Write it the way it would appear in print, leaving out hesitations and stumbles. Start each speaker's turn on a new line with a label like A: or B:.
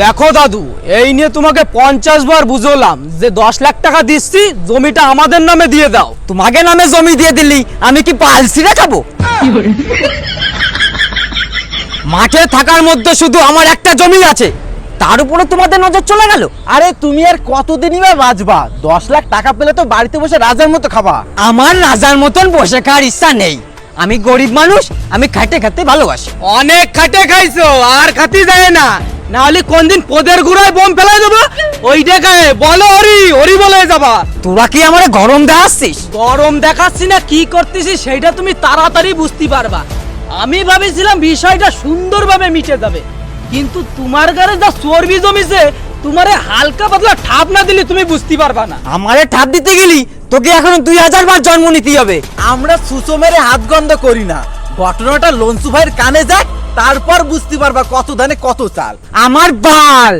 A: দেখো দাদু, এই নিয়ে তোমাকে 50 বার বুঝলাম যে 10 লাখ টাকা দিচ্ছি, জমিটা আমাদের নামে দিয়ে দাও।
B: তোমাকে নামে জমি দিয়ে দিলি আমি কি পালসিরা খাবো? মাঠে থাকার মধ্যে শুধু আমার একটা জমি আছে, তার উপরে তোমাদের নজর চলে গেল।
C: আরে তুমি আর কতদিনই বা বাঁচবা? 10 লাখ টাকা পেলে তো বাড়িতে বসে রাজার মতো খাবা।
B: আমার রাজার মতন বসে খাওয়ার ইচ্ছা নেই। আমি গরিব মানুষ, আমি খাটে খাতে ভালোবাসি।
A: অনেক খাটে খাইছো, আর খাতি যায় না, না হলে কোনদিন পদের গুড়ায় বোম ফেলাই দেবো। ওই দেখায় বলো হরি হরি বলে যাবা।
B: তোরা কি আমার গরম দেখাচ্ছিস?
A: গরম দেখাচ্ছি না, কি করতেছি সেটা তুমি তাড়াতাড়ি বুঝতে পারবা। আমি ভাবেছিলাম বিষয়টা সুন্দরভাবে মিটে যাবে, কিন্তু তোমার গায়ে যা চর্বি জমিছে, তোমারে হালকা পাতলা ঠাপ না দিলে তুমি বুঝতে পারবা না।
B: আমারে ঠাপ দিতে গেলি তোকে এখনো 2000 বার জন্ম নিতে হবে।
C: আমরা সুসো মেরে হাত গন্ধ করি না, ঘটনাটা লঞ্চু ভাইয়ের কানে যাক, তারপর বুঝতে পারবা কত ধানে কত চাল।
B: আমার বাল